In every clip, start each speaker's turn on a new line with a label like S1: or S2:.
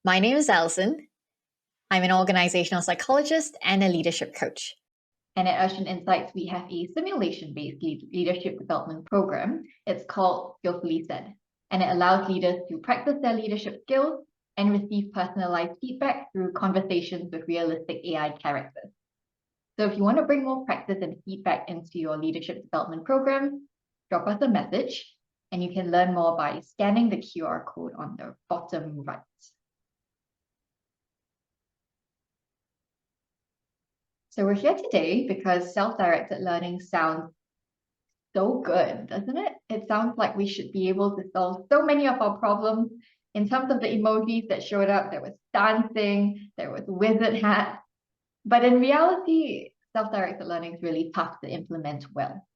S1: My name is Alison. I'm an organizational psychologist and a leadership coach.
S2: And at Urchin Insights, we have a simulation-based leadership development program. It's called Skillfully Said, and it allows leaders to practice their leadership skills and receive personalized feedback through conversations with realistic AI characters. So if you want to bring more practice and feedback into your leadership development program, drop us a message, and you can learn more by scanning the QR code on the bottom right. So we're here today because self-directed learning sounds so good, doesn't it? It sounds like we should be able to solve so many of our problems. In terms of the emojis that showed up, there was dancing, there was wizard hat. But in reality, self-directed learning is really tough to implement well.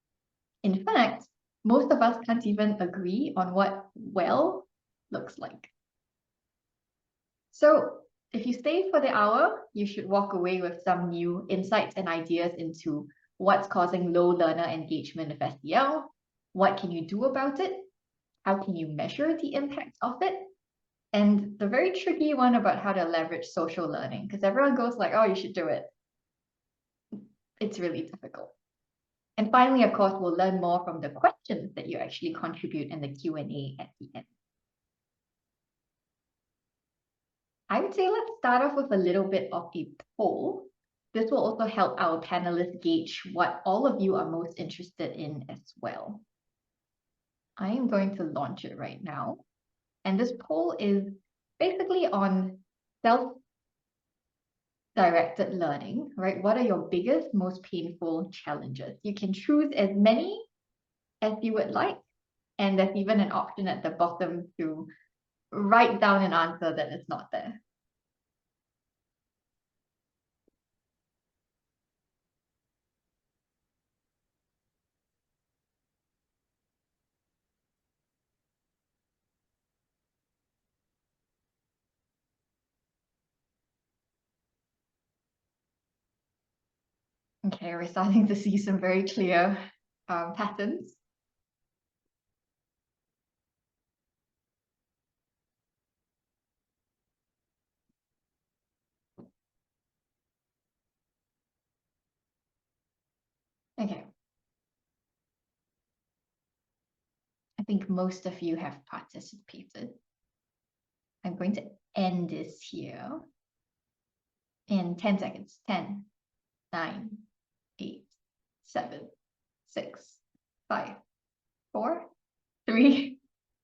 S2: In fact, most of us can't even agree on what well looks like. So if you stay for the hour, you should walk away with some new insights and ideas into what's causing low learner engagement of SDL, what can you do about it, how can you measure the impact of it, and the very tricky one about how to leverage social learning, because everyone goes like, oh, you should do it. It's really difficult. And finally, of course, we'll learn more from the questions that you actually contribute in the Q&A at the end. I would say let's start off with a little bit of a poll. This will also help our panelists gauge what all of you are most interested in as well. I am going to launch it right now. And this poll is basically on self-directed learning, right? What are your biggest, most painful challenges? You can choose as many as you would like. And there's even an option at the bottom to write down an answer that is not there. Okay, we're starting to see some very clear patterns. Okay. I think most of you have participated. I'm going to end this here in 10 seconds. 10, 9, 8, 7, 6, 5, 4, 3,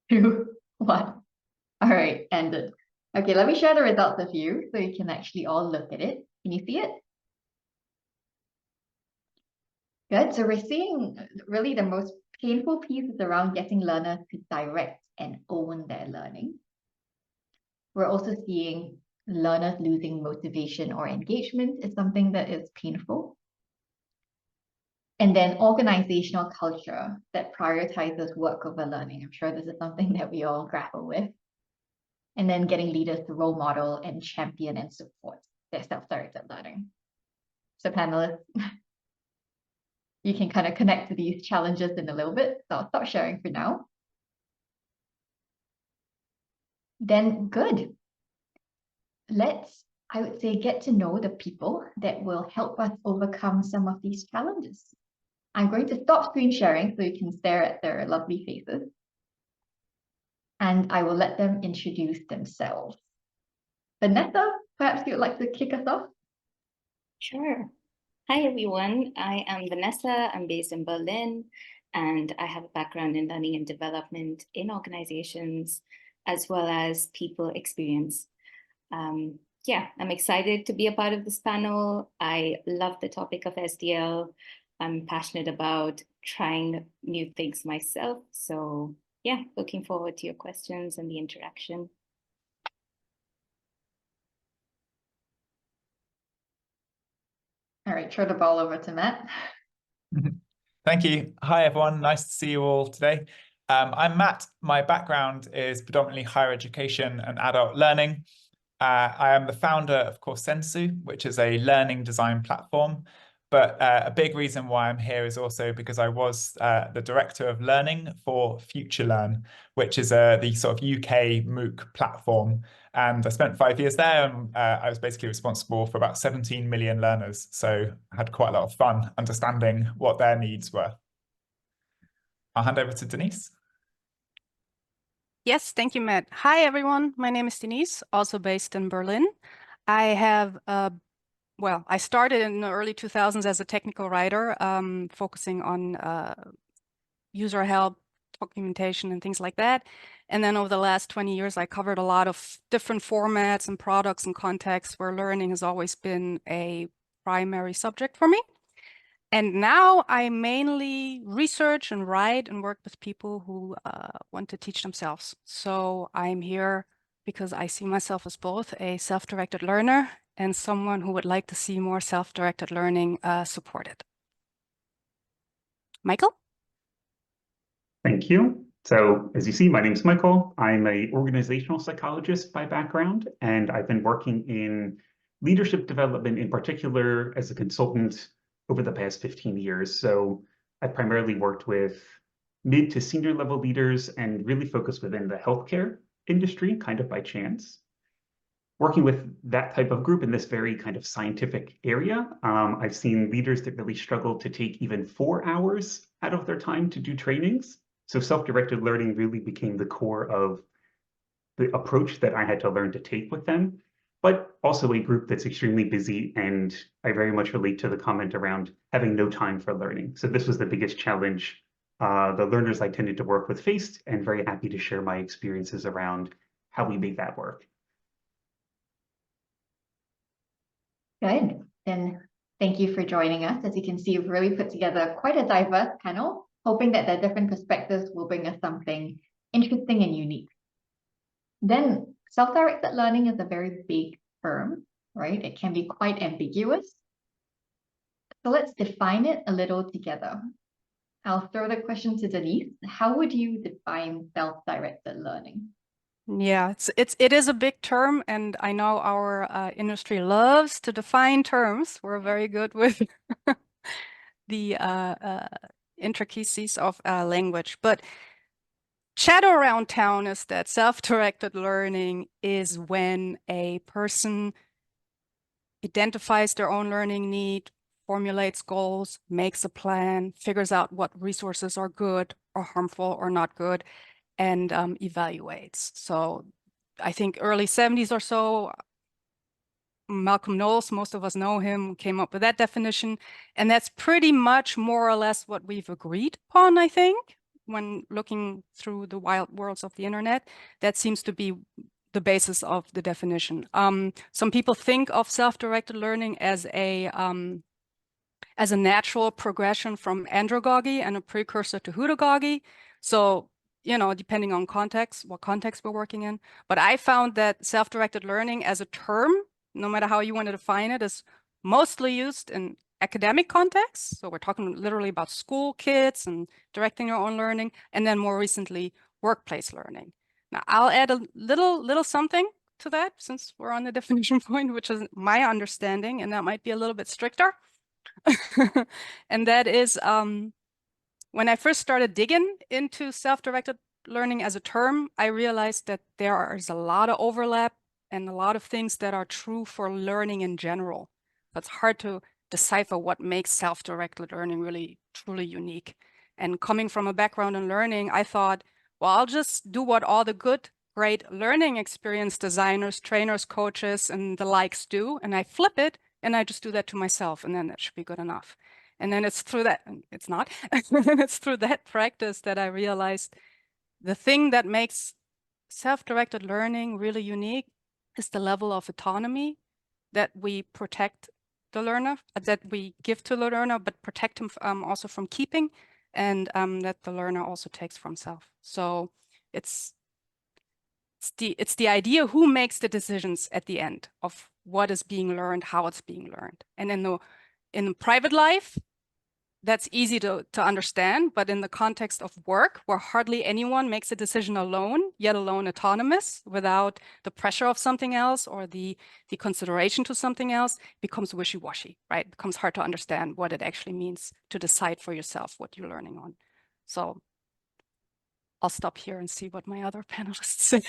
S2: 2, 1. All right, ended. Okay, let me share the results with you so you can actually all look at it. Can you see it? Good. So we're seeing really the most painful piece is around getting learners to direct and own their learning. We're also seeing learners losing motivation or engagement is something that is painful. And then organizational culture that prioritizes work over learning. I'm sure this is something that we all grapple with. And then getting leaders to role model and champion and support their self-directed learning. So panelists, you can kind of connect to these challenges in a little bit. So I'll stop sharing for now. Then good. Let's, I would say, get to know the people that will help us overcome some of these challenges. I'm going to stop screen sharing so you can stare at their lovely faces. And I will let them introduce themselves. Vanessa, perhaps you'd like to kick us off?
S3: Sure. Hi, everyone. I am Vanessa. I'm based in Berlin, and I have a background in learning and development in organizations, as well as people experience. Yeah, I'm excited to be a part of this panel. I love the topic of SDL. I'm passionate about trying new things myself. So yeah, looking forward to your questions and the interaction.
S2: All right, throw the ball over to Matt.
S4: Thank you. Hi, everyone. Nice to see you all today. I'm Matt. My background is predominantly higher education and adult learning. I am the founder of Coursensu, which is a learning design platform. But a big reason why I'm here is also because I was the director of learning for FutureLearn, which is the sort of UK MOOC platform. And I spent 5 years there, and I was basically responsible for about 17 million learners. So I had quite a lot of fun understanding what their needs were. I'll hand over to Denise.
S5: Yes, thank you, Matt. Hi, everyone. My name is Denise, also based in Berlin. I have, well, I started in the early 2000s as a technical writer, focusing on user help, documentation, and things like that. And then over the last 20 years, I covered a lot of different formats and products and contexts where learning has always been a primary subject for me. And now I mainly research and write and work with people who want to teach themselves. So I'm here because I see myself as both a self-directed learner and someone who would like to see more self-directed learning supported. Michael?
S6: Thank you. So as you see, my name is Michael. I'm an organizational psychologist by background, and I've been working in leadership development in particular as a consultant over the past 15 years. So I primarily worked with mid to senior level leaders and really focused within the healthcare industry, kind of by chance. Working with that type of group in this very kind of scientific area, I've seen leaders that really struggle to take even 4 hours out of their time to do trainings. So self-directed learning really became the core of the approach that I had to learn to take with them, but also a group that's extremely busy. And I very much relate to the comment around having no time for learning. So this was the biggest challenge the learners I tended to work with faced, and very happy to share my experiences around how we make that work.
S2: Good. Then thank you for joining us. As you can see, we've really put together quite a diverse panel, hoping that the different perspectives will bring us something interesting and unique. Then self-directed learning is a very big term, right? It can be quite ambiguous. So let's define it a little together. I'll throw the question to Denise. How would you define self-directed learning?
S5: Yeah, it is a big term, and I know our industry loves to define terms. We're very good with the intricacies of language, but chatter around town is that self-directed learning is when a person identifies their own learning need, formulates goals, makes a plan, figures out what resources are good or harmful or not good, and evaluates. So I think early 70s or so, Malcolm Knowles, most of us know him, came up with that definition. And that's pretty much more or less what we've agreed upon, I think, when looking through the wild worlds of the internet. That seems to be the basis of the definition. Some people think of self-directed learning as a natural progression from andragogy and a precursor to hudagogy. So, you know, depending on context, what context we're working in. But I found that self-directed learning as a term, no matter how you want to define it, is mostly used in academic contexts. So we're talking literally about school kids and directing your own learning, and then more recently, workplace learning. Now, I'll add a little something to that since we're on the definition point, which is my understanding, and that might be a little bit stricter. And that is when I first started digging into self-directed learning as a term, I realized that there is a lot of overlap and a lot of things that are true for learning in general. It's hard to decipher what makes self-directed learning really truly unique. And coming from a background in learning, I thought, well, I'll just do what all the good, great learning experience designers, trainers, coaches, and the likes do, and I flip it, and I just do that to myself, and then that should be good enough. And then it's through that, it's not, it's through that practice that I realized the thing that makes self-directed learning really unique is the level of autonomy that we protect the learner, that we give to the learner, but protect him also from keeping, and that the learner also takes for himself. So it's the idea who makes the decisions at the end of what is being learned, how it's being learned. And in private life, that's easy to understand, but in the context of work, where hardly anyone makes a decision alone, yet alone autonomous, without the pressure of something else or the consideration to something else, becomes wishy-washy, right? It becomes hard to understand what it actually means to decide for yourself what you're learning on. So I'll stop here and see what my other panelists say.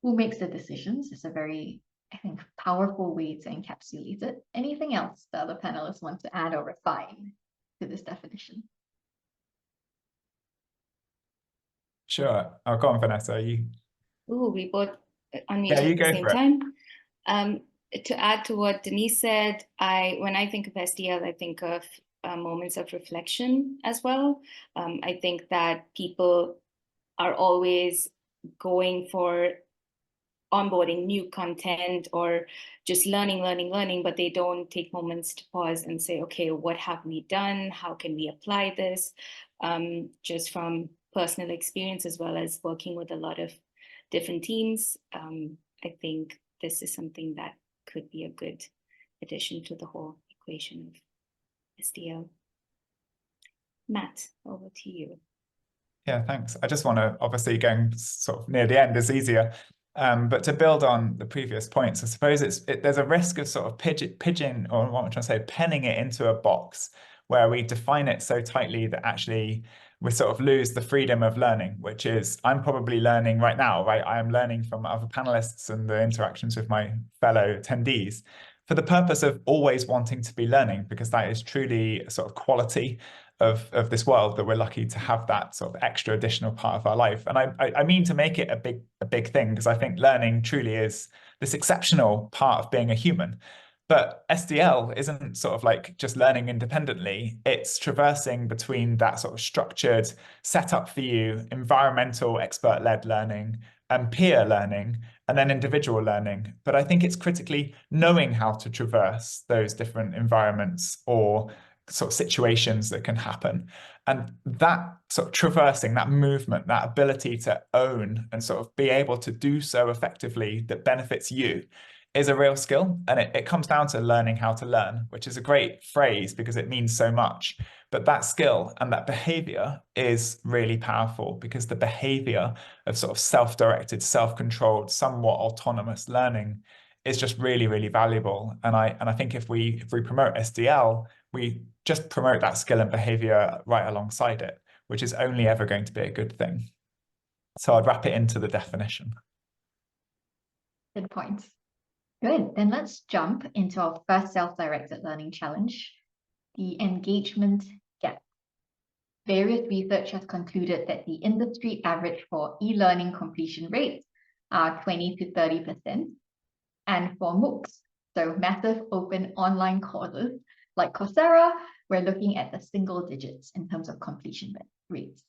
S2: who makes the decisions is a very, I think, powerful way to encapsulate it. Anything else the other panelists want to add or refine to this definition?
S4: Sure. Oh, go on, Vanessa. You.
S3: Ooh, we both unmuted
S4: Yeah, you
S3: at the
S4: go
S3: same
S4: for it.
S3: time. To add to what Denise said, when I think of SDL, I think of moments of reflection as well. I think that people are always going for onboarding new content or just learning, but they don't take moments to pause and say, okay, what have we done? How can we apply this? Just from personal experience, as well as working with a lot of different teams, I think this is something that could be a good addition to the whole equation of SDL. Matt, over to you.
S4: Yeah, thanks. I just want to, obviously going sort of near the end is easier, but to build on the previous points, I suppose there's a risk of sort of pigeon, or what I'm trying to say, penning it into a box where we define it so tightly that actually we sort of lose the freedom of learning, which is I'm probably learning right now, right? I am learning from other panelists and the interactions with my fellow attendees for the purpose of always wanting to be learning, because that is truly a sort of quality of this world that we're lucky to have that sort of extra additional part of our life. And I mean to make it a big thing, because I think learning truly is this exceptional part of being a human. But SDL isn't sort of like just learning independently. It's traversing between that sort of structured setup for you, environmental expert-led learning and peer learning, and then individual learning. But I think it's critically knowing how to traverse those different environments or sort of situations that can happen. And that sort of traversing, that movement, that ability to own and sort of be able to do so effectively that benefits you is a real skill. And it comes down to learning how to learn, which is a great phrase because it means so much. But that skill and that behavior is really powerful, because the behavior of sort of self-directed, self-controlled, somewhat autonomous learning is just really, really valuable. And I think if we promote SDL, we just promote that skill and behavior right alongside it, which is only ever going to be a good thing. So I'd wrap it into the definition.
S2: Good point. Good. Then let's jump into our first self-directed learning challenge, the engagement gap. Various research has concluded that the industry average for e-learning completion rates are 20 to 30%. And for MOOCs, so massive open online courses like Coursera, we're looking at the single digits in terms of completion rates.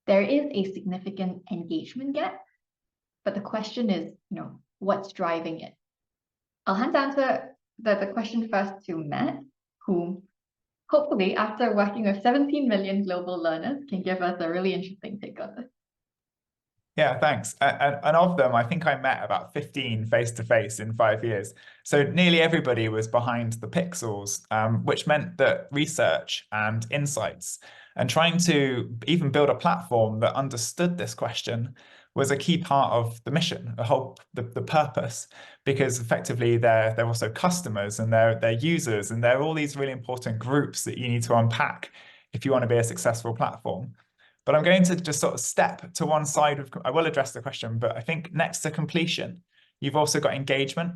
S2: There is a significant engagement gap, but the question is, what's driving it? I'll hand to answer the question first to Matt, who hopefully, after working with 17 million global learners, can give us a really interesting take on this.
S4: Yeah, thanks. And of them, I think I met about 15 face-to-face in 5 years. So nearly everybody was behind the pixels, which meant that research and insights and trying to even build a platform that understood this question was a key part of the mission, the purpose, because effectively they're also customers and they're users, and they're all these really important groups that you need to unpack if you want to be a successful platform. But I'm going to just sort of step to one side of, I will address the question, but I think next to completion, you've also got engagement.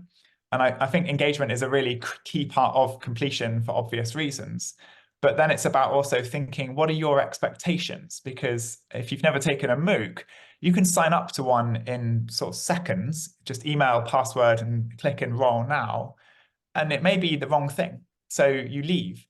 S4: And I think engagement is a really key part of completion for obvious reasons. But then it's about also thinking, what are your expectations? Because if you've never taken a MOOC, you can sign up to one in sort of seconds, just email, password, and click enroll now. And it may be the wrong thing. So you leave.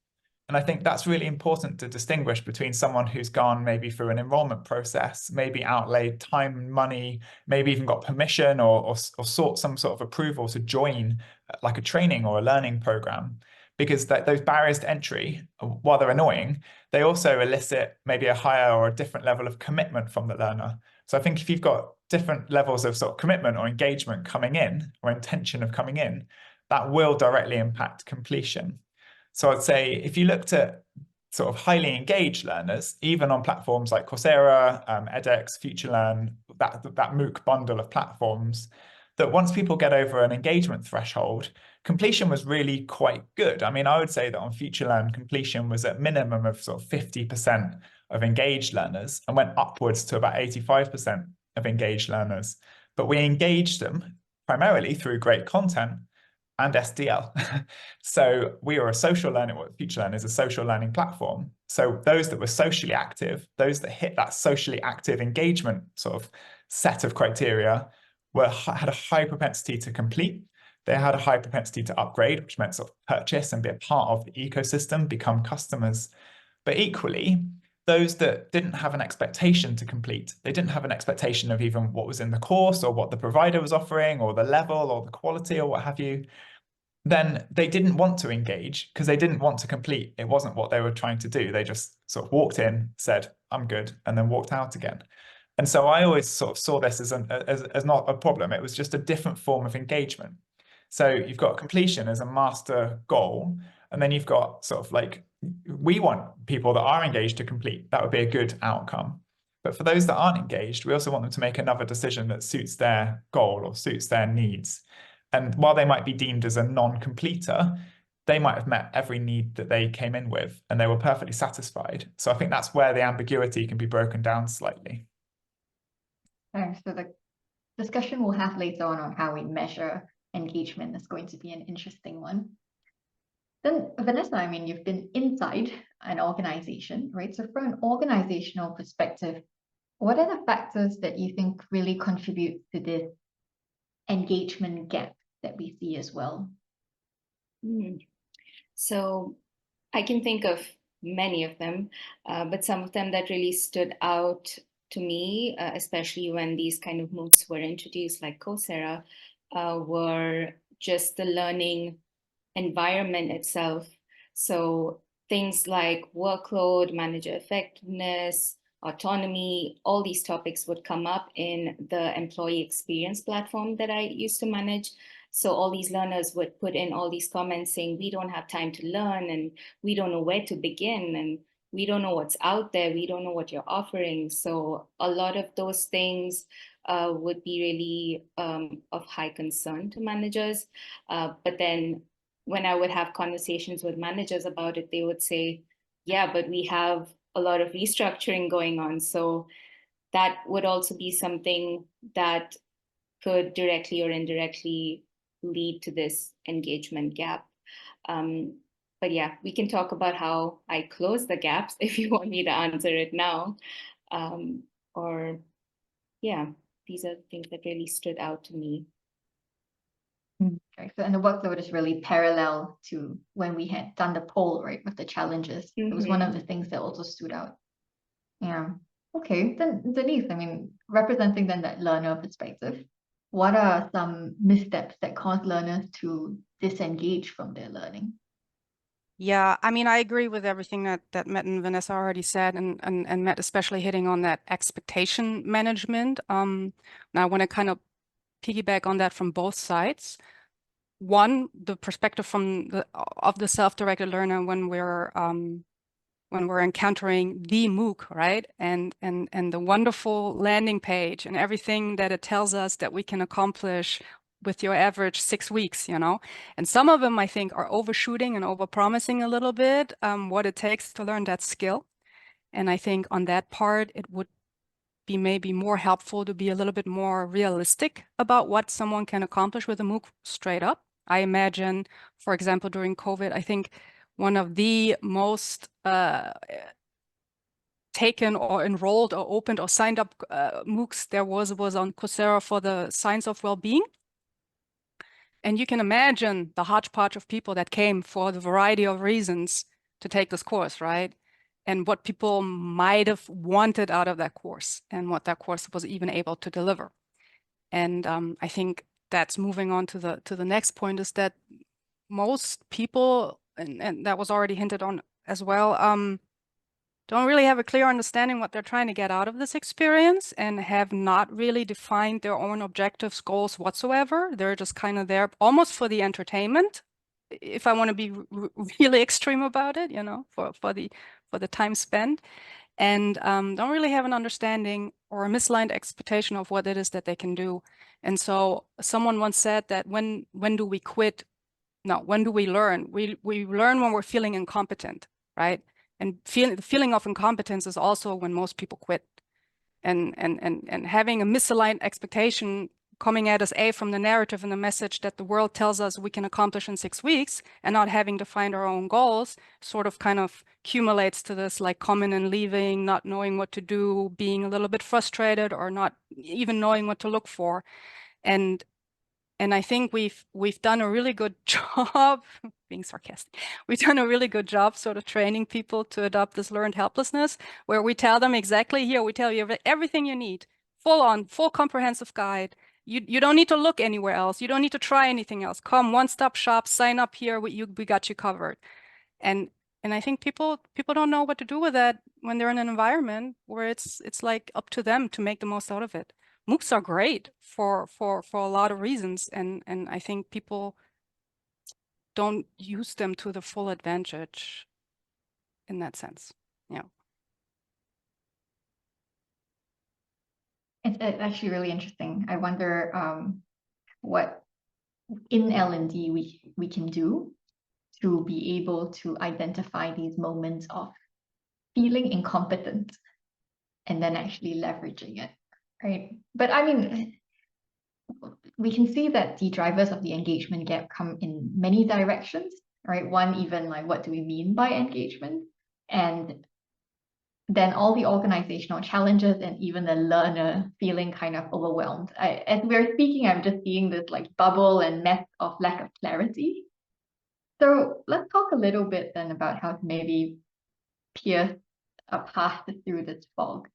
S4: And I think that's really important to distinguish between someone who's gone maybe through an enrollment process, maybe outlaid time and money, maybe even got permission or sought some sort of approval to join like a training or a learning program. Because those barriers to entry, while they're annoying, they also elicit maybe a higher or a different level of commitment from the learner. So I think if you've got different levels of sort of commitment or engagement coming in, or intention of coming in, that will directly impact completion. So I'd say if you looked at sort of highly engaged learners, even on platforms like Coursera, edX, FutureLearn, that MOOC bundle of platforms, that once people get over an engagement threshold, completion was really quite good. I mean, I would say that on FutureLearn, completion was at minimum of sort of 50% of engaged learners and went upwards to about 85% of engaged learners. but we engaged them primarily through great content and SDL. So we are a social learning, what FutureLearn is a social learning platform. So those that were socially active, those that hit that socially active engagement sort of set of criteria had a high propensity to complete. They had a high propensity to upgrade, which meant sort of purchase and be a part of the ecosystem, become customers. But equally, those that didn't have an expectation to complete, they didn't have an expectation of even what was in the course or what the provider was offering or the level or the quality or what have you, then they didn't want to engage because they didn't want to complete. It wasn't what they were trying to do. They just sort of walked in, said, I'm good, and then walked out again. And so I always sort of saw this as not a problem. It was just a different form of engagement. So you've got completion as a master goal, and then you've got sort of like, we want people that are engaged to complete. That would be a good outcome. But for those that aren't engaged, we also want them to make another decision that suits their goal or suits their needs. And while they might be deemed as a non-completer, they might have met every need that they came in with and they were perfectly satisfied. So I think that's where the ambiguity can be broken down slightly.
S2: So the discussion we'll have later on how we measure engagement is going to be an interesting one. Then Vanessa, I mean, you've been inside an organization, right? So from an organizational perspective, what are the factors that you think really contribute to this engagement gap that we see as well?
S3: So I can think of many of them, but some of them that really stood out to me, especially when these kind of MOOCs were introduced, like Coursera, were just the learning environment itself. So things like workload, manager effectiveness, autonomy, all these topics would come up in the employee experience platform that I used to manage. So all these learners would put in all these comments saying, we don't have time to learn and we don't know where to begin and we don't know what's out there. We don't know what you're offering. So a lot of those things would be really of high concern to managers. But then when I would have conversations with managers about it, they would say, yeah, but we have a lot of restructuring going on. So that would also be something that could directly or indirectly lead to this engagement gap. But yeah, we can talk about how I close the gaps if you want me to answer it now. Or yeah, these are the things that really stood out to me.
S2: Okay, so and the workload is really parallel to when we had done the poll, right, with the challenges. It was one of the things that also stood out. Yeah. Okay, then Denise, I mean, representing then that learner perspective, what are some missteps that cause learners to disengage from their learning?
S5: Yeah, I mean, I agree with everything that Matt and Vanessa already said, and Matt especially hitting on that expectation management. Now I want to kind of piggyback on that from both sides. One, the perspective from the self-directed learner when we're encountering the MOOC, right? And the wonderful landing page and everything that it tells us that we can accomplish with your average 6 weeks, you know? And some of them, I think, are overshooting and overpromising a little bit what it takes to learn that skill. And I think on that part, it would be maybe more helpful to be a little bit more realistic about what someone can accomplish with a MOOC straight up. I imagine, for example, during COVID, I think one of the most taken or enrolled or opened or signed up MOOCs there was on Coursera for the science of well-being. And you can imagine the hodgepodge of people that came for the variety of reasons to take this course, right? And what people might have wanted out of that course and what that course was even able to deliver. And I think that's moving on to the next point is that most people, and that was already hinted on as well, don't really have a clear understanding what they're trying to get out of this experience and have not really defined their own objectives, goals whatsoever. They're just kind of there almost for the entertainment, if I want to be really extreme about it, you know, for the time spent, and don't really have an understanding or a misaligned expectation of what it is that they can do. And so someone once said that when do we quit? No, when do we learn? We learn when we're feeling incompetent, right? And the feeling of incompetence is also when most people quit. And having a misaligned expectation coming at us from the narrative and the message that the world tells us we can accomplish in 6 weeks, and not having to find our own goals, sort of kind of accumulates to this like coming and leaving, not knowing what to do, being a little bit frustrated, or not even knowing what to look for. And I think we've done a really good job, being sarcastic, we've done a really good job sort of training people to adopt this learned helplessness, where we tell them exactly here, we tell you everything you need, full comprehensive guide. You don't need to look anywhere else. You don't need to try anything else. Come, one-stop shop, sign up here, we got you covered. And I think people don't know what to do with that when they're in an environment where it's like up to them to make the most out of it. MOOCs are great for a lot of reasons, and I think people don't use them to the full advantage in that sense. Yeah.
S2: It's actually really interesting. I wonder what in L&D we can do to be able to identify these moments of feeling incompetent and then actually leveraging it, right? But I mean, we can see that the drivers of the engagement gap come in many directions, right? One, even like, what do we mean by engagement? And then all the organizational challenges and even the learner feeling kind of overwhelmed. As we're speaking, I'm just seeing this like bubble and mess of lack of clarity. So let's talk a little bit then about how to maybe pierce a path through this fog.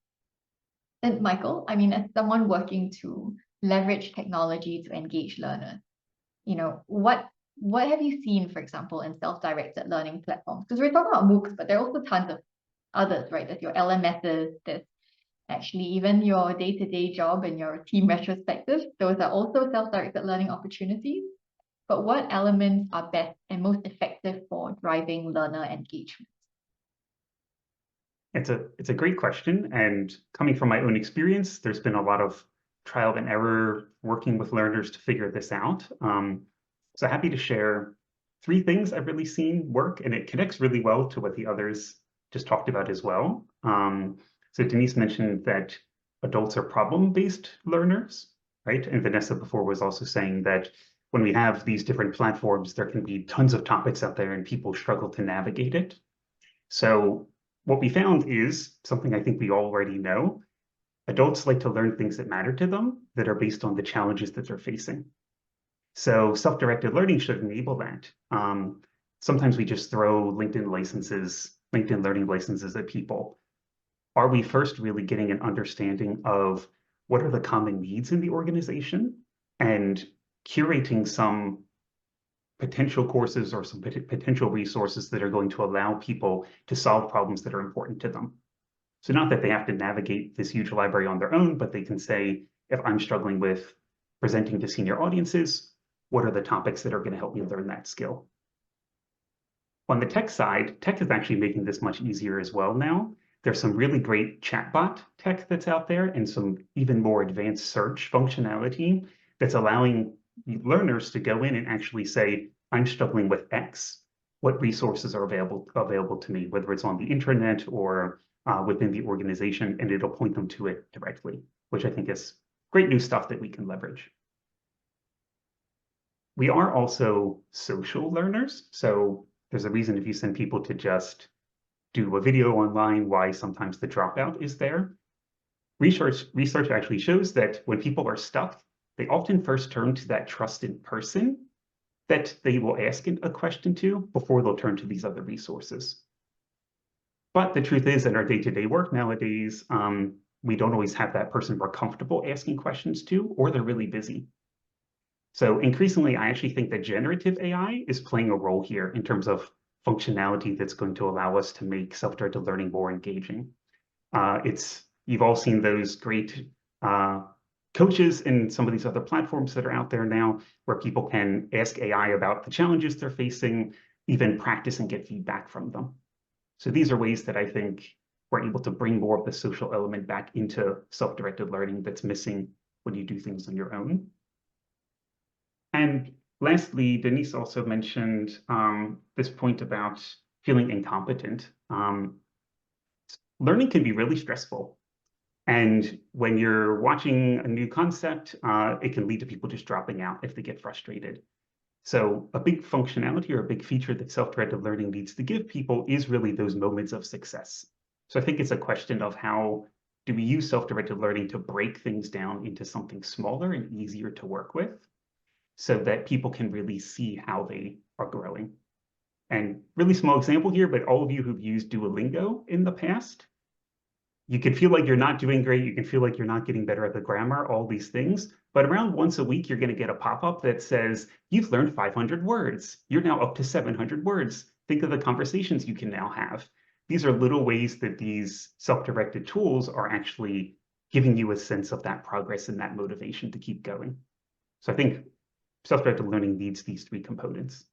S2: And Michael, I mean, as someone working to leverage technology to engage learners, you know, what have you seen, for example, in self-directed learning platforms? Because we're talking about MOOCs, but there are also tons of others, right? There's your LMSs, there's actually even your day-to-day job and your team retrospectives. Those are also self-directed learning opportunities. But what elements are best and most effective for driving learner engagement?
S6: It's a great question, and coming from my own experience, there's been a lot of trial and error working with learners to figure this out. So happy to share 3 things I've really seen work, and it connects really well to what the others just talked about as well. So Denise mentioned that adults are problem-based learners, right? And Vanessa before was also saying that when we have these different platforms, there can be tons of topics out there and people struggle to navigate it. So what we found is something I think we already know. Adults like to learn things that matter to them that are based on the challenges that they're facing. So self-directed learning should enable that. Sometimes we just throw LinkedIn learning licenses at people. Are we first really getting an understanding of what are the common needs in the organization and curating some potential courses or some potential resources that are going to allow people to solve problems that are important to them? So not that they have to navigate this huge library on their own, but they can say, if I'm struggling with presenting to senior audiences, what are the topics that are going to help me learn that skill? On the tech side, tech is actually making this much easier as well now. There's some really great chatbot tech that's out there and some even more advanced search functionality that's allowing learners to go in and actually say, I'm struggling with X. What resources are available to me, whether it's on the internet or within the organization, and it'll point them to it directly, which I think is great new stuff that we can leverage. We are also social learners. So there's a reason if you send people to just do a video online, why sometimes the dropout is there. Research actually shows that when people are stuck, they often first turn to that trusted person that they will ask a question to before they'll turn to these other resources. But the truth is, in our day-to-day work nowadays, we don't always have that person we're comfortable asking questions to, or they're really busy. So increasingly, I actually think that generative AI is playing a role here in terms of functionality that's going to allow us to make self-directed learning more engaging. You've all seen those great coaches in some of these other platforms that are out there now, where people can ask AI about the challenges they're facing, even practice and get feedback from them. So these are ways that I think we're able to bring more of the social element back into self-directed learning that's missing when you do things on your own. And lastly, Denise also mentioned this point about feeling incompetent. Learning can be really stressful. And when you're watching a new concept, it can lead to people just dropping out if they get frustrated. So a big functionality or a big feature that self-directed learning needs to give people is really those moments of success. So I think it's a question of how do we use self-directed learning to break things down into something smaller and easier to work with so that people can really see how they are growing. And really small example here, but all of you who've used Duolingo in the past, you can feel like you're not doing great. You can feel like you're not getting better at the grammar, all these things. But around once a week, you're going to get a pop-up that says, you've learned 500 words. You're now up to 700 words. Think of the conversations you can now have. These are little ways that these self-directed tools are actually giving you a sense of that progress and that motivation to keep going. So I think self-directed learning needs these three components.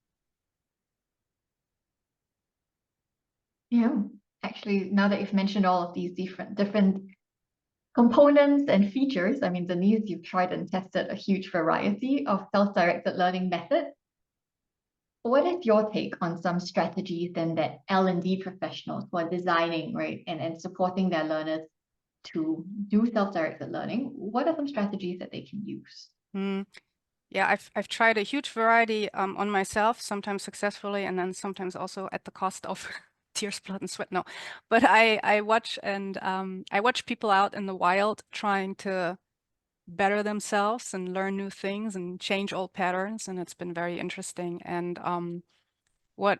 S2: Yeah, actually, now that you've mentioned all of these different components and features, I mean, Denise, you've tried and tested a huge variety of self-directed learning methods. What is your take on some strategies then that L&D professionals who are designing, right, and supporting their learners to do self-directed learning? What are some strategies that they can use?
S5: Yeah, I've tried a huge variety on myself, sometimes successfully, and then sometimes also at the cost of tears, blood, and sweat. No, but I watch people out in the wild trying to better themselves and learn new things and change old patterns, and it's been very interesting. And what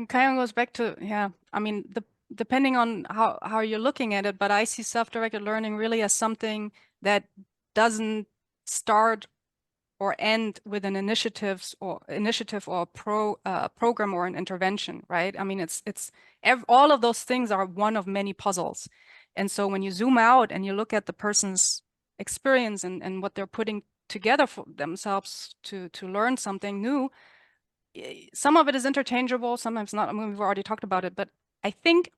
S5: kind of goes back to, yeah, I mean, depending on how you're looking at it, but I see self-directed learning really as something that doesn't start or end with an initiative or a program or an intervention, right? I mean, all of those things are one of many puzzles. And so when you zoom out and you look at the person's experience and what they're putting together for themselves to learn something new, some of it is interchangeable, sometimes not. I mean, we've already talked about it, but I think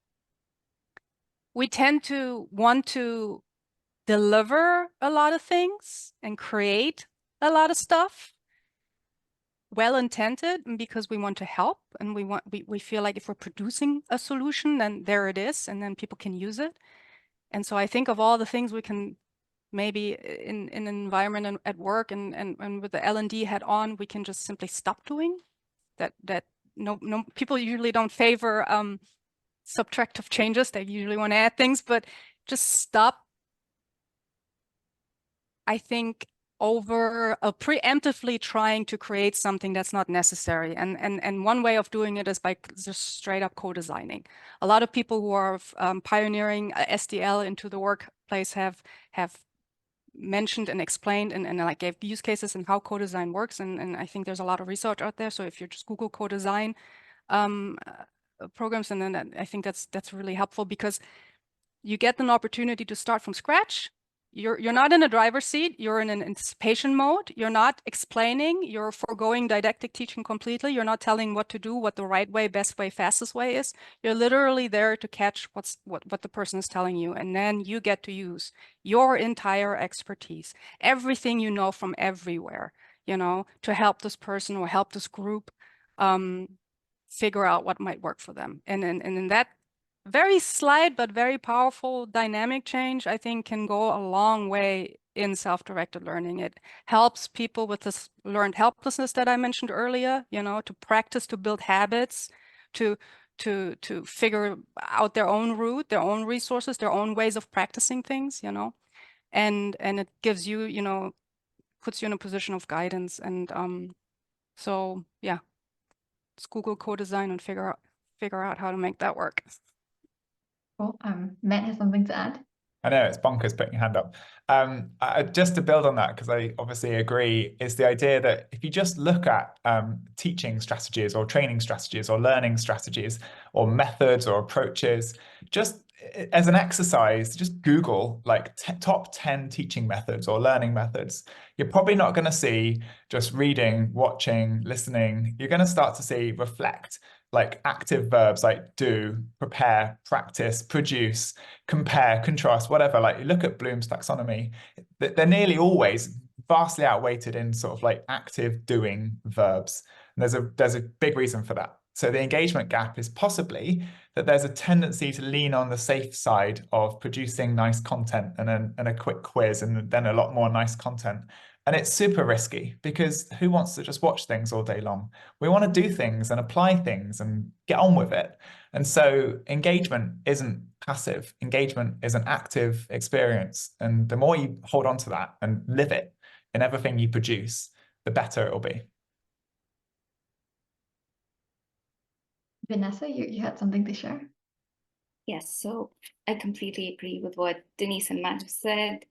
S5: we tend to want to deliver a lot of things and create a lot of stuff, well-intended, because we want to help and we feel like if we're producing a solution, then there it is, and then people can use it. And so I think of all the things we can maybe in an environment and at work and with the L&D head on, we can just simply stop doing that. No, people usually don't favor subtractive changes. They usually want to add things, but just stop, I think, over preemptively trying to create something that's not necessary. And one way of doing it is by just straight up co-designing. A lot of people who are pioneering SDL into the workplace have mentioned and explained and like gave use cases and how co-design works. And I think there's a lot of research out there. So if you just Google co-design programs, and then I think that's really helpful, because you get an opportunity to start from scratch. You're not in a driver's seat, you're in an anticipation mode. You're not explaining, you're foregoing didactic teaching completely. You're not telling what to do, what the right way, best way, fastest way is. You're literally there to catch what the person is telling you. And then you get to use your entire expertise, everything you know from everywhere, to help this person or help this group figure out what might work for them. And in that very slight but very powerful dynamic change, I think, can go a long way in self-directed learning. It helps people with this learned helplessness that I mentioned earlier, to practice, to build habits, to figure out their own route, their own resources, their own ways of practicing things, and it gives you, puts you in a position of guidance. And so yeah, let's Google co-design and figure out how to make that work.
S2: Cool. Matt has something to add.
S4: I know, it's bonkers putting your hand up. Just to build on that, because I obviously agree, is the idea that if you just look at teaching strategies or training strategies or learning strategies or methods or approaches, just as an exercise, just Google like top 10 teaching methods or learning methods. You're probably not going to see just reading, watching, listening. You're going to start to see reflect, like active verbs like do, prepare, practice, produce, compare, contrast, whatever. Like you look at Bloom's taxonomy, they're nearly always vastly outweighted in sort of like active doing verbs. And there's a big reason for that. So the engagement gap is possibly that there's a tendency to lean on the safe side of producing nice content and a quick quiz and then a lot more nice content. And it's super risky because who wants to just watch things all day long? We want to do things and apply things and get on with it. And so engagement isn't passive. Engagement is an active experience. And the more you hold on to that and live it in everything you produce, the better it'll be.
S2: Vanessa, you had something to share?
S3: Yes, so I completely agree with what Denise and Matt have said.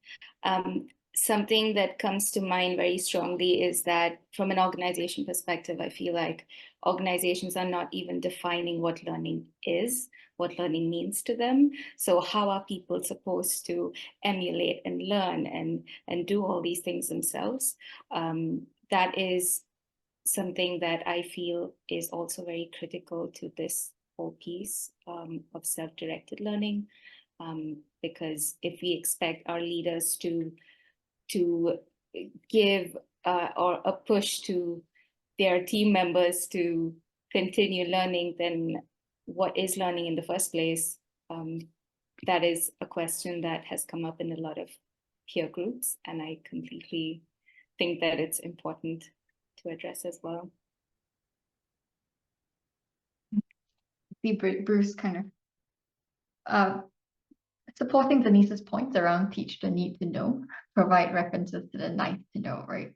S3: Something that comes to mind very strongly is that from an organization perspective, I feel like organizations are not even defining what learning is, what learning means to them. So how are people supposed to emulate and learn and do all these things themselves? That is something that I feel is also very critical to this whole piece of self-directed learning, because if we expect our leaders to give or a push to their team members to continue learning, then what is learning in the first place? That is a question that has come up in a lot of peer groups, and I completely think that it's important to address as well.
S2: See Bruce kind of supporting Denise's points around teach the need to know, provide references to the nice to know, right?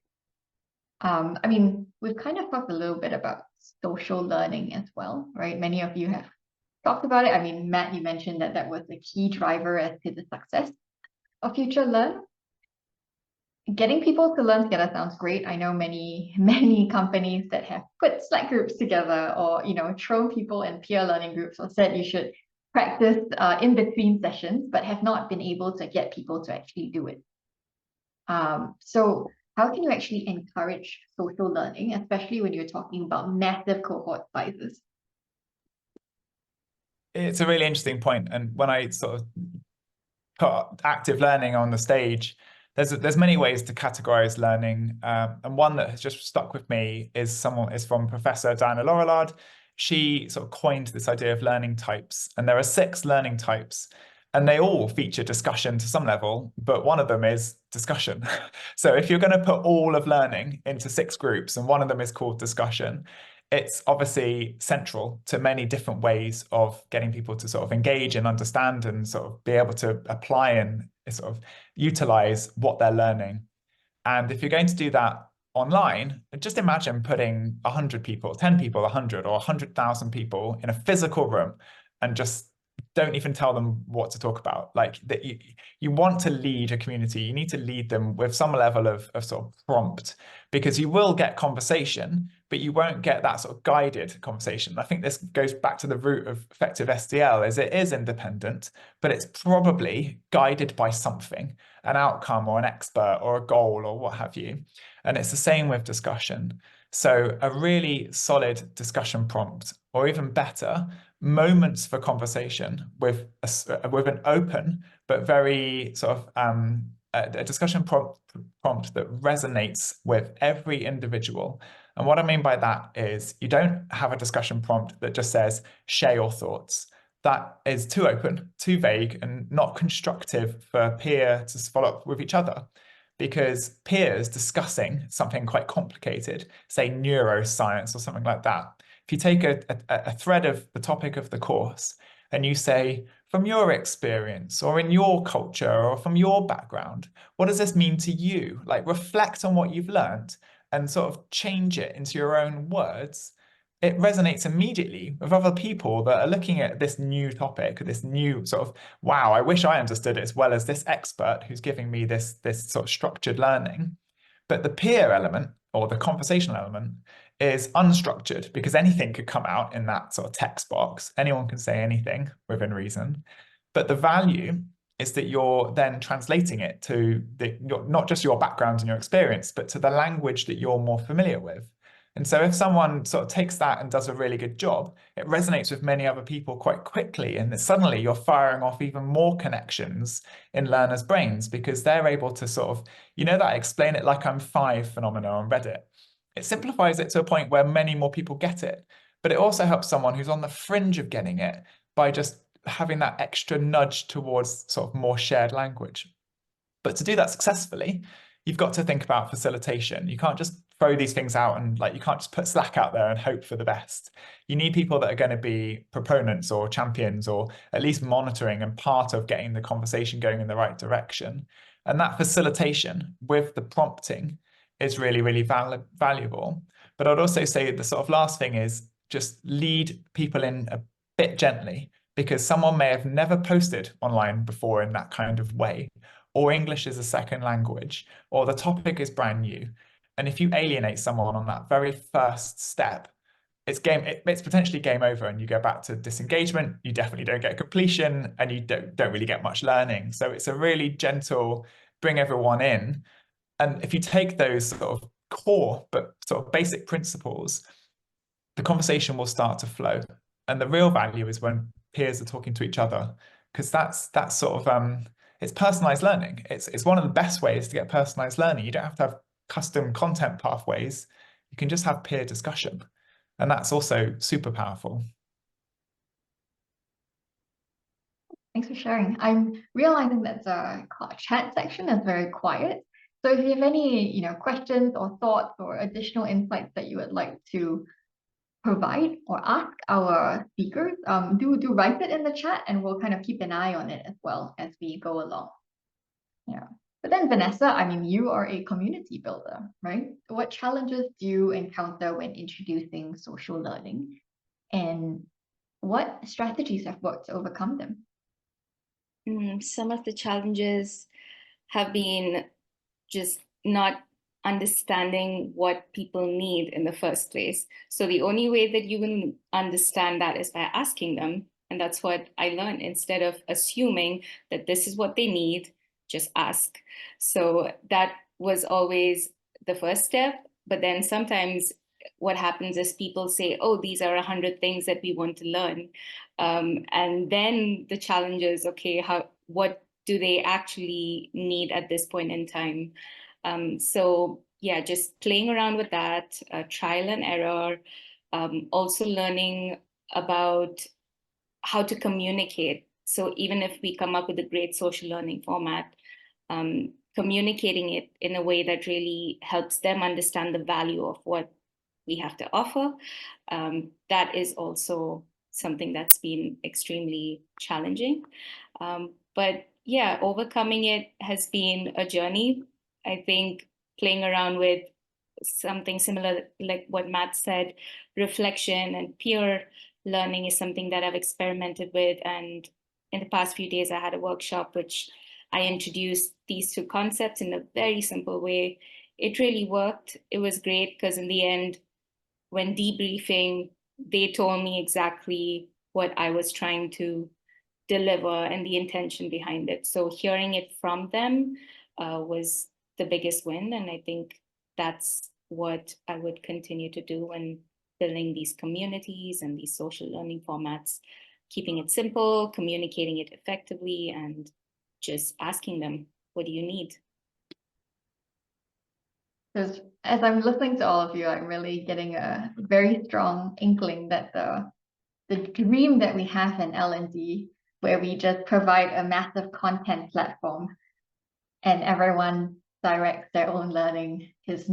S2: I mean, we've kind of talked a little bit about social learning as well, right? Many of you have talked about it. I mean, Matt, you mentioned that that was a key driver as to the success of Future Learn. Getting people to learn together sounds great. I know many companies that have put Slack groups together or, thrown people in peer learning groups or said you should practice in between sessions, but have not been able to get people to actually do it. So how can you actually encourage social learning, especially when you're talking about massive cohort sizes?
S4: It's a really interesting point. And when I sort of put active learning on the stage, there's many ways to categorize learning. And one that has just stuck with me is from Professor Diana Laurillard. She sort of coined this idea of learning types. And there are 6 learning types. And they all feature discussion to some level, but one of them is discussion. So if you're going to put all of learning into 6 groups, and one of them is called discussion, it's obviously central to many different ways of getting people to sort of engage and understand and sort of be able to apply and sort of utilize what they're learning. And if you're going to do that online, just imagine putting 100 people, 10 people, 100 or 100,000 people in a physical room and just don't even tell them what to talk about. Like that you want to lead a community, you need to lead them with some level of sort of prompt, because you will get conversation, but you won't get that sort of guided conversation. I think this goes back to the root of effective SDL, is it is independent, but it's probably guided by something, an outcome or an expert or a goal or what have you. And it's the same with discussion. So a really solid discussion prompt, or even better, moments for conversation with an open but very sort of a discussion prompt that resonates with every individual. And what I mean by that is you don't have a discussion prompt that just says share your thoughts. That is too open, too vague, and not constructive for peers to follow up with each other. Because peers discussing something quite complicated, say neuroscience or something like that, if you take a thread of the topic of the course and you say, from your experience or in your culture or from your background, what does this mean to you? Like reflect on what you've learned and sort of change it into your own words. It resonates immediately with other people that are looking at this new topic, this new sort of, wow, I wish I understood it as well as this expert who's giving me this sort of structured learning. But the peer element or the conversational element is unstructured, because anything could come out in that sort of text box. Anyone can say anything within reason. But the value is that you're then translating it to not just your background and your experience, but to the language that you're more familiar with. And so if someone sort of takes that and does a really good job, it resonates with many other people quite quickly. And suddenly you're firing off even more connections in learners' brains, because they're able to sort of, that explain it like I'm 5 phenomena on Reddit. It simplifies it to a point where many more people get it. but it also helps someone who's on the fringe of getting it by just having that extra nudge towards sort of more shared language. But to do that successfully, you've got to think about facilitation. You can't just throw these things out and you can't just put Slack out there and hope for the best. You need people that are going to be proponents or champions, or at least monitoring and part of getting the conversation going in the right direction. And that facilitation with the prompting is really, really valuable. But I'd also say the sort of last thing is just lead people in a bit gently, because someone may have never posted online before in that kind of way, or English is a second language, or the topic is brand new. And if you alienate someone on that very first step, it's potentially game over, and you go back to disengagement. You definitely don't get completion, and you don't really get much learning. So it's a really gentle bring everyone in. And if you take those sort of core but sort of basic principles, the conversation will start to flow. And the real value is when peers are talking to each other, because that's sort of it's personalized learning. It's one of the best ways to get personalized learning. You don't have to have custom content pathways. You can just have peer discussion. And that's also super powerful.
S2: Thanks for sharing. I'm realizing that the chat section is very quiet. So if you have any, questions or thoughts or additional insights that you would like to provide or ask our speakers, do write it in the chat, and we'll kind of keep an eye on it as well as we go along. Yeah. But then Vanessa, I mean, you are a community builder, right? What challenges do you encounter when introducing social learning, and what strategies have worked to overcome them?
S3: Some of the challenges have been just not understanding what people need in the first place. So the only way that you can understand that is by asking them. And that's what I learned. Instead of assuming that this is what they need, just ask. So that was always the first step. But then sometimes what happens is people say, oh, these are 100 things that we want to learn. And then the challenge is, okay, what do they actually need at this point in time? So yeah, just playing around with that, trial and error, also learning about how to communicate. So even if we come up with a great social learning format, communicating it in a way that really helps them understand the value of what we have to offer, that is also something that's been extremely challenging. But yeah, overcoming it has been a journey. I think playing around with something similar, like what Matt said, reflection and peer learning is something that I've experimented with. And in the past few days, I had a workshop which I introduced these two concepts in a very simple way. It really worked. It was great because in the end, when debriefing, they told me exactly what I was trying to deliver and the intention behind it. So hearing it from them was the biggest win. And I think that's what I would continue to do when building these communities and these social learning formats, keeping it simple, communicating it effectively, and just asking them, what do you need?
S2: Because as I'm listening to all of you, I'm really getting a very strong inkling that the dream that we have in L&D, where we just provide a massive content platform and everyone directs their own learning, is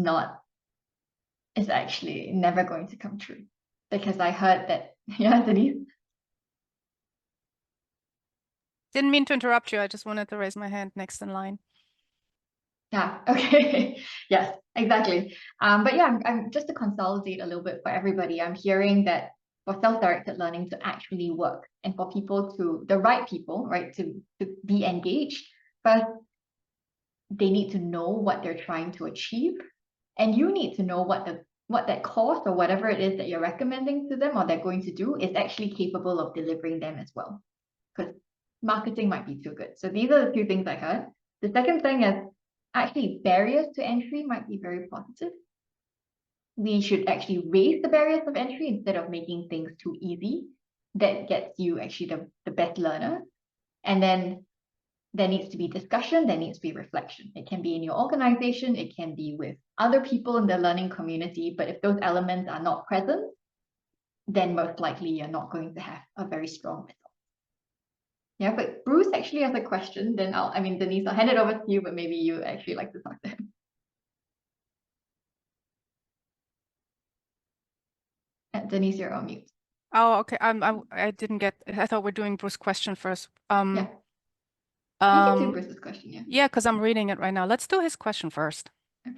S2: actually never going to come true. Because I heard that, yeah, Denise?
S5: Didn't mean to interrupt you. I just wanted to raise my hand next in line.
S2: Yeah, okay. Yes, exactly. But yeah, I'm just to consolidate a little bit for everybody, I'm hearing that for self-directed learning to actually work and for the right people, right, to be engaged, first, they need to know what they're trying to achieve. And you need to know what that course or whatever it is that you're recommending to them or they're going to do is actually capable of delivering them as well. Because marketing might be too good. So these are the two things I heard. The second thing is actually barriers to entry might be very positive. We should actually raise the barriers of entry instead of making things too easy. That gets you actually the best learner. And then there needs to be discussion, there needs to be reflection. It can be in your organization, it can be with other people in the learning community, but if those elements are not present, then most likely you're not going to have a very strong result. Yeah, but Bruce actually has a question. Then Denise, I'll hand it over to you, but maybe you actually like to talk to him. Denise, you're on mute.
S5: Oh, okay. I didn't get. I thought we're doing Bruce's question first.
S2: Yeah. You can do Bruce's question, yeah.
S5: Yeah, because I'm reading it right now. Let's do his question first.
S2: Okay.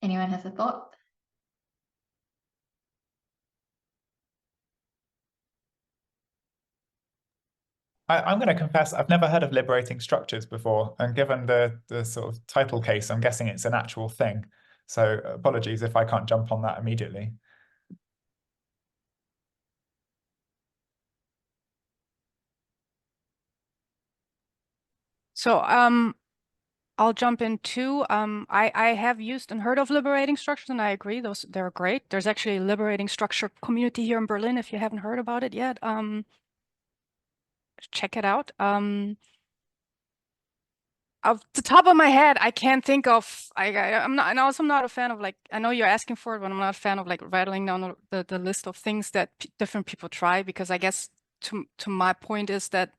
S2: Anyone has a thought?
S4: I'm going to confess I've never heard of liberating structures before, and given the sort of title case, I'm guessing it's an actual thing. So apologies if I can't jump on that immediately.
S5: So I'll jump in too. I have used and heard of liberating structures, and I agree, they're great. There's actually a liberating structure community here in Berlin. If you haven't heard about it yet, check it out. Off the top of my head, I can't think of. I'm not, and also I'm not a fan of, like, I know you're asking for it, but I'm not a fan of like rattling down the list of things that different people try, because I guess to my point is that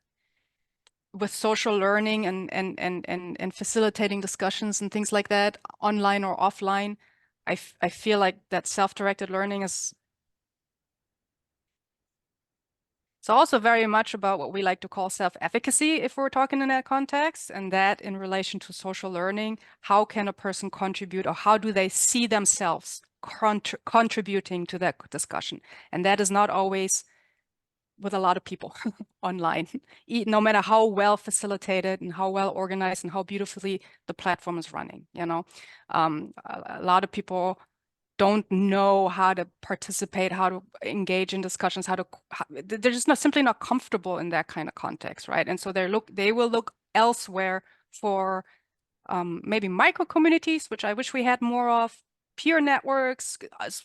S5: with social learning and facilitating discussions and things like that, online or offline, I feel like that self-directed learning is. It's also very much about what we like to call self-efficacy, if we're talking in that context, and that in relation to social learning, how can a person contribute, or how do they see themselves contributing to that discussion? And that is not always with a lot of people online, no matter how well facilitated and how well organized and how beautifully the platform is running. A lot of people don't know how to participate, how to engage in discussions, they're just simply not comfortable in that kind of context, right? And so they will look elsewhere for maybe micro communities, which I wish we had more of, peer networks,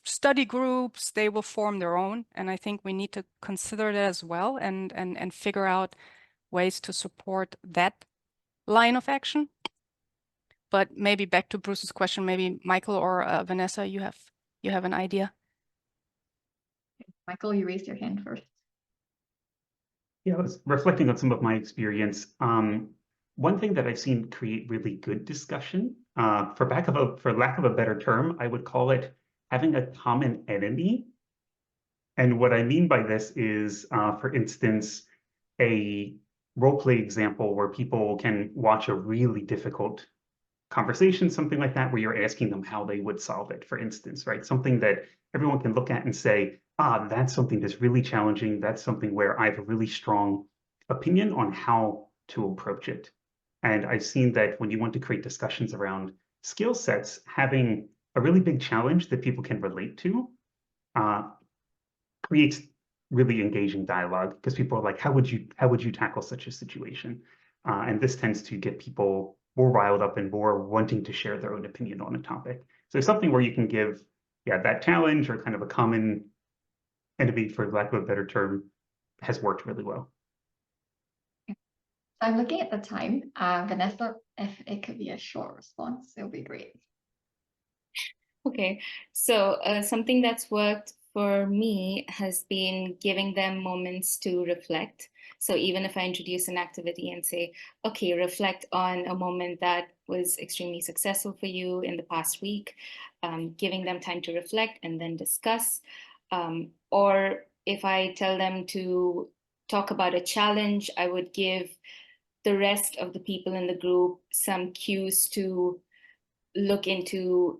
S5: study groups. They will form their own, and I think we need to consider that as well, and figure out ways to support that line of action. But maybe back to Bruce's question, maybe Michael or Vanessa, you have an idea.
S2: Michael, you raised your hand first.
S6: Yeah, I was reflecting on some of my experience. One thing that I've seen create really good discussion, for lack of a better term, I would call it having a common enemy. And what I mean by this is, for instance, a role play example where people can watch a really difficult conversation, something like that, where you're asking them how they would solve it, for instance, right? Something that everyone can look at and say, that's something that's really challenging. That's something where I have a really strong opinion on how to approach it. And I've seen that when you want to create discussions around skill sets, having a really big challenge that people can relate to creates really engaging dialogue, because people are like, how would you tackle such a situation? And this tends to get people more riled up and more wanting to share their own opinion on a topic. So something where you can give, that challenge or kind of a common enemy, for lack of a better term, has worked really well.
S2: I'm looking at the time. Vanessa, if it could be a short response, it would be great.
S3: Okay, so something that's worked for me has been giving them moments to reflect. So even if I introduce an activity and say, okay, reflect on a moment that was extremely successful for you in the past week, giving them time to reflect and then discuss. Or if I tell them to talk about a challenge, I would give the rest of the people in the group some cues to look into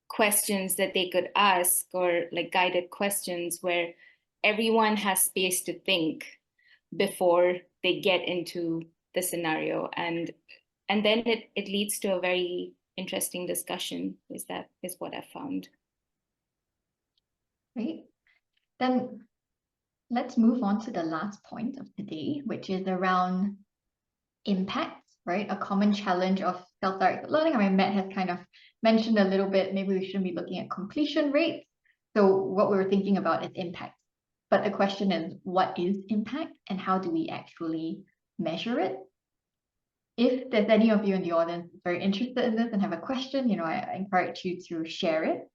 S3: questions that they could ask, or like guided questions where everyone has space to think before they get into the scenario, and then it leads to a very interesting discussion. Is what I found.
S2: Great. Then let's move on to the last point of today, which is around impact, right? A common challenge of self-directed learning. I mean, Matt has kind of mentioned a little bit, maybe we shouldn't be looking at completion rates. So what we were thinking about is impact. But the question is, what is impact and how do we actually measure it? if there's any of you in the audience very interested in this and have a question, I encourage you to share it.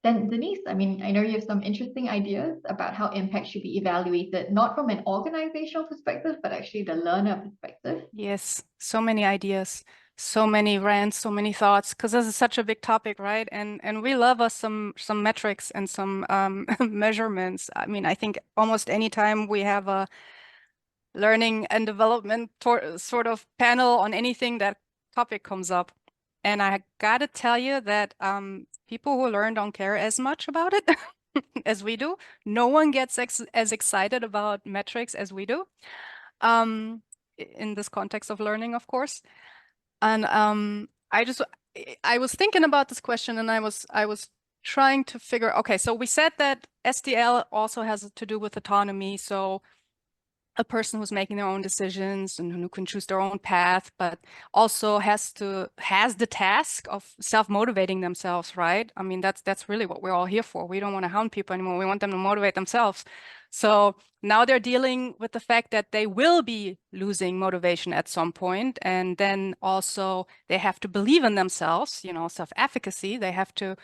S2: Then Denise, I mean, I know you have some interesting ideas about how impact should be evaluated, not from an organizational perspective, but actually the learner perspective.
S5: Yes, so many ideas, so many rants, so many thoughts, because this is such a big topic, right? And we love us some metrics and some measurements. I mean, I think almost any time we have a learning and development sort of panel on anything, that topic comes up. And I gotta tell you that people who learn don't care as much about it as we do. No one gets as excited about metrics as we do. In this context of learning, of course. And I was thinking about this question, and I was trying to figure, okay, so we said that SDL also has to do with autonomy. So a person who's making their own decisions and who can choose their own path, but also has the task of self-motivating themselves, right? I mean, that's really what we're all here for. We don't want to hound people anymore. We want them to motivate themselves. So now they're dealing with the fact that they will be losing motivation at some point. And then also they have to believe in themselves, self-efficacy. They have to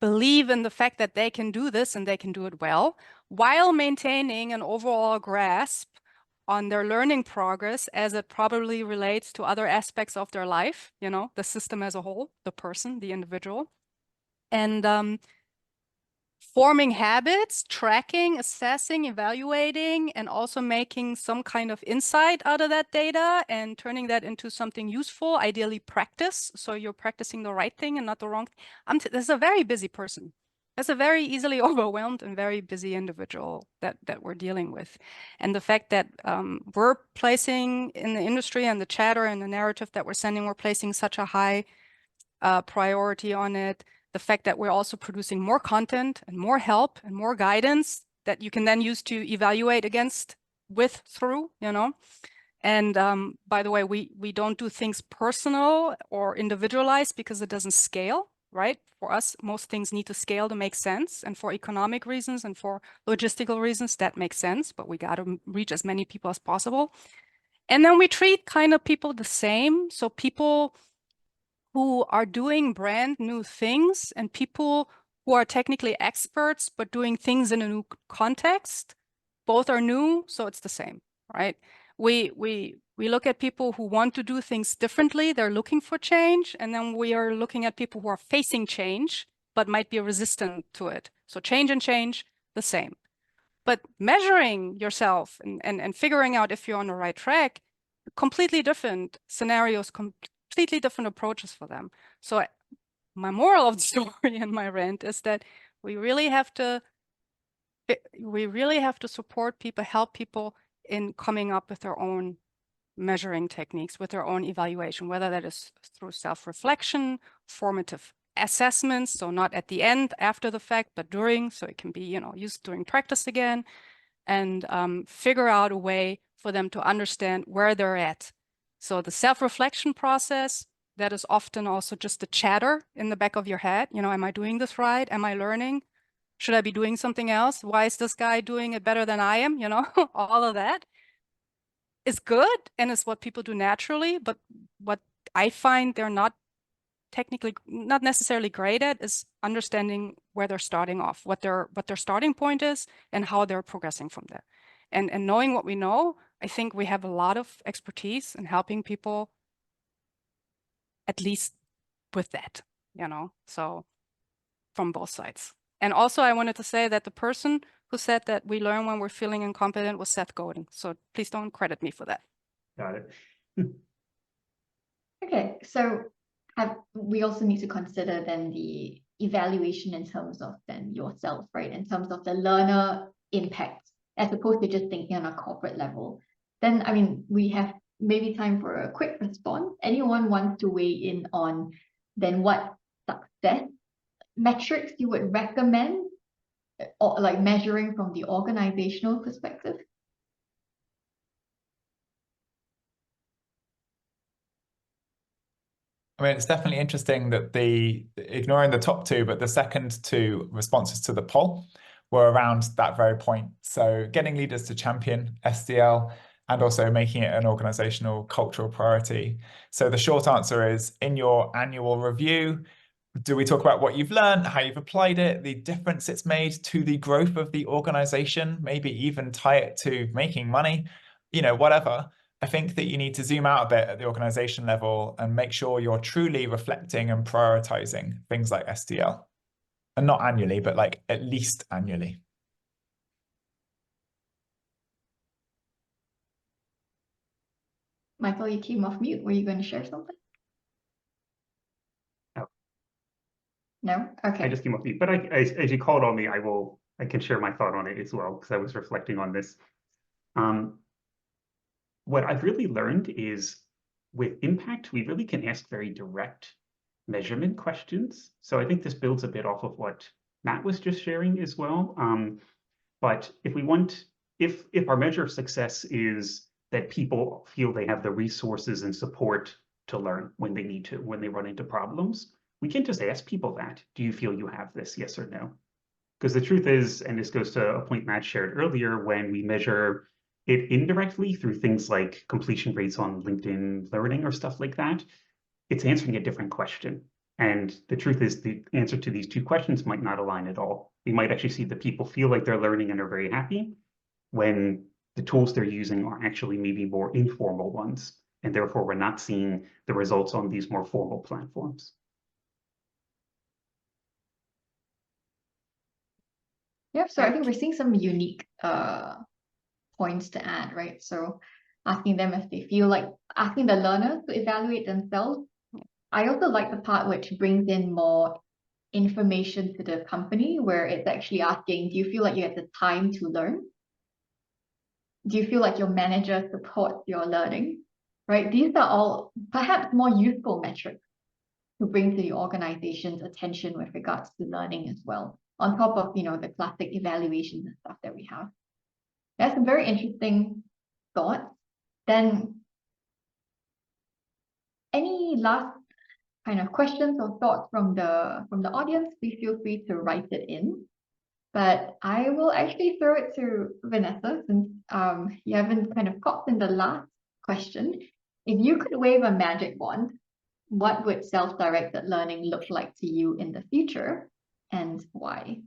S5: believe in the fact that they can do this and they can do it well, while maintaining an overall grasp on their learning progress as it probably relates to other aspects of their life, the system as a whole, the person, the individual. And forming habits, tracking, assessing, evaluating, and also making some kind of insight out of that data and turning that into something useful, ideally practice. So you're practicing the right thing and not the wrong thing. This is a very busy person. That's a very easily overwhelmed and very busy individual that we're dealing with. And the fact that we're placing in the industry and the chatter and the narrative that we're sending, we're placing such a high priority on it. The fact that we're also producing more content and more help and more guidance that you can then use to evaluate against, through. And by the way, we don't do things personal or individualized because it doesn't scale, right? For us, most things need to scale to make sense. And for economic reasons and for logistical reasons, that makes sense. But we got to reach as many people as possible. And then we treat kind of people the same. So people who are doing brand new things and people who are technically experts, but doing things in a new context, both are new, so it's the same, right? We look at people who want to do things differently, they're looking for change, and then we are looking at people who are facing change, but might be resistant to it. So change and change, the same. But measuring yourself and figuring out if you're on the right track, completely different scenarios, completely different approaches for them. So my moral of the story and my rant is that we really have to support people, help people in coming up with their own measuring techniques, with their own evaluation, whether that is through self-reflection, formative assessments, so not at the end after the fact, but during, so it can be used during practice again, and figure out a way for them to understand where they're at. So the self-reflection process, that is often also just the chatter in the back of your head. Am I doing this right? Am I learning? Should I be doing something else? Why is this guy doing it better than I am? All of that is good and is what people do naturally. But what I find they're not necessarily great at is understanding where they're starting off, what their starting point is and how they're progressing from there. And knowing what we know, I think we have a lot of expertise in helping people, at least with that, so from both sides. And also I wanted to say that the person who said that we learn when we're feeling incompetent was Seth Godin. So please don't credit me for that.
S6: Got it.
S2: Okay, so we also need to consider then the evaluation in terms of then yourself, right? In terms of the learner impact, as opposed to just thinking on a corporate level. Then, I mean, we have maybe time for a quick response. Anyone wants to weigh in on then what success metrics you would recommend, or like measuring from the organizational perspective?
S4: I mean, it's definitely interesting that ignoring the top two, but the second two responses to the poll were around that very point. So getting leaders to champion SDL and also making it an organizational cultural priority. So the short answer is, in your annual review, do we talk about what you've learned, how you've applied it, the difference it's made to the growth of the organization, maybe even tie it to making money, whatever. I think that you need to zoom out a bit at the organization level and make sure you're truly reflecting and prioritizing things like SDL. And not annually, but like at least annually.
S2: Michael, you came off mute. Were you going to share something?
S6: No.
S2: No? Okay.
S6: I just came off mute, but as you called on me, I can share my thought on it as well, because I was reflecting on this. What I've really learned is with impact, we really can ask very direct measurement questions. So I think this builds a bit off of what Matt was just sharing as well. But if our measure of success is that people feel they have the resources and support to learn when they need to, when they run into problems, we can just ask people that. Do you feel you have this, yes or no? Because the truth is, and this goes to a point Matt shared earlier, when we measure it indirectly through things like completion rates on LinkedIn Learning or stuff like that, it's answering a different question. And the truth is, the answer to these two questions might not align at all. We might actually see that people feel like they're learning and are very happy when the tools they're using are actually maybe more informal ones. And therefore, we're not seeing the results on these more formal platforms.
S2: Yep, so I think we're seeing some unique points to add, right? So asking them if they feel like, asking the learners to evaluate themselves. I also like the part which brings in more information to the company, where it's actually asking, do you feel like you have the time to learn? Do you feel like your manager supports your learning, right? These are all perhaps more useful metrics to bring to the organization's attention with regards to learning as well, on top of, the classic evaluations and stuff that we have. That's a very interesting thought. Then any last kind of questions or thoughts from the audience, please feel free to write it in. But I will actually throw it to Vanessa, since you haven't kind of caught in the last question. If you could wave a magic wand, what would self-directed learning look like to you in the future, and why?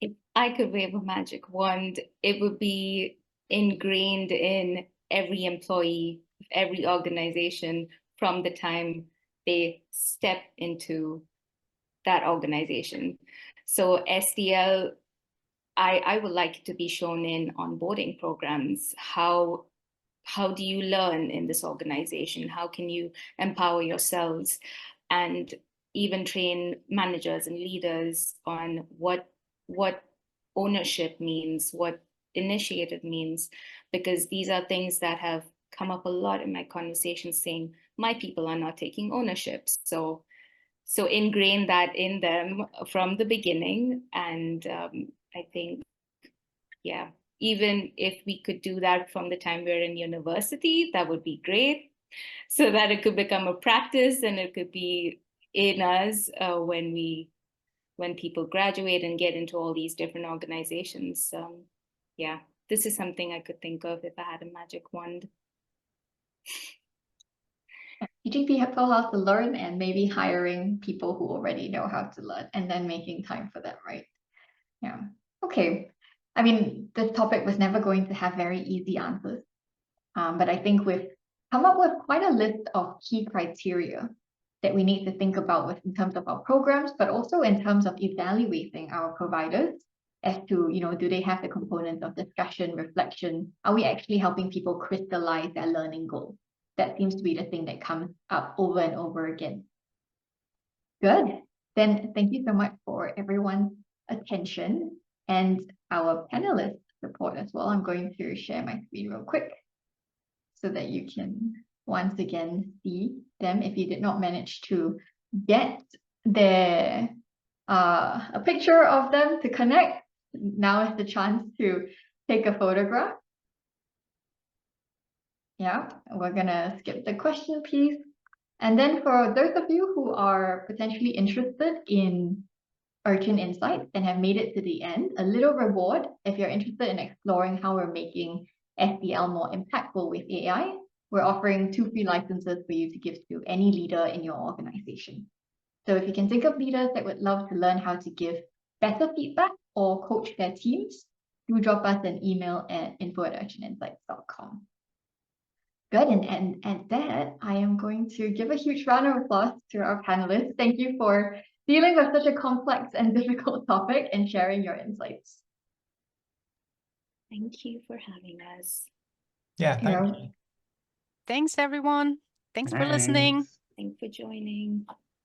S3: If I could wave a magic wand, it would be ingrained in every employee, every organization from the time they step into that organization. So SDL, I would like to be shown in onboarding programs. How do you learn in this organization? How can you empower yourselves, and even train managers and leaders on what ownership means, what initiative means, because these are things that have come up a lot in my conversations, saying my people are not taking ownership. So ingrain that in them from the beginning. And I think, yeah, even if we could do that from the time we're in university, that would be great, so that it could become a practice and it could be in us when people graduate and get into all these different organizations. Yeah, this is something I could think of if I had a magic wand.
S2: Teaching people how to learn, and maybe hiring people who already know how to learn, and then making time for them, right? Yeah. Okay. I mean, this topic was never going to have very easy answers. But I think we've come up with quite a list of key criteria that we need to think about with in terms of our programs, but also in terms of evaluating our providers as to, do they have the components of discussion, reflection? Are we actually helping people crystallize their learning goals? That seems to be the thing that comes up over and over again. Good. Then thank you so much for everyone's attention and our panelists' support as well. I'm going to share my screen real quick so that you can once again see them if you did not manage to get their a picture of them to connect. Now is the chance to take a photograph. Yeah, we're gonna skip the question piece. And then for those of you who are potentially interested in Urchin Insights and have made it to the end, a little reward if you're interested in exploring how we're making SDL more impactful with AI. We're offering 2 free licenses for you to give to any leader in your organization. So if you can think of leaders that would love to learn how to give better feedback or coach their teams, do drop us an email at info@urchininsights.com. Good, and at that, I am going to give a huge round of applause to our panelists. Thank you for dealing with such a complex and difficult topic and sharing your insights.
S3: Thank you for having us.
S4: Yeah, thank you.
S5: Thanks, everyone. Thanks for listening.
S6: Thanks.
S3: Thanks for joining.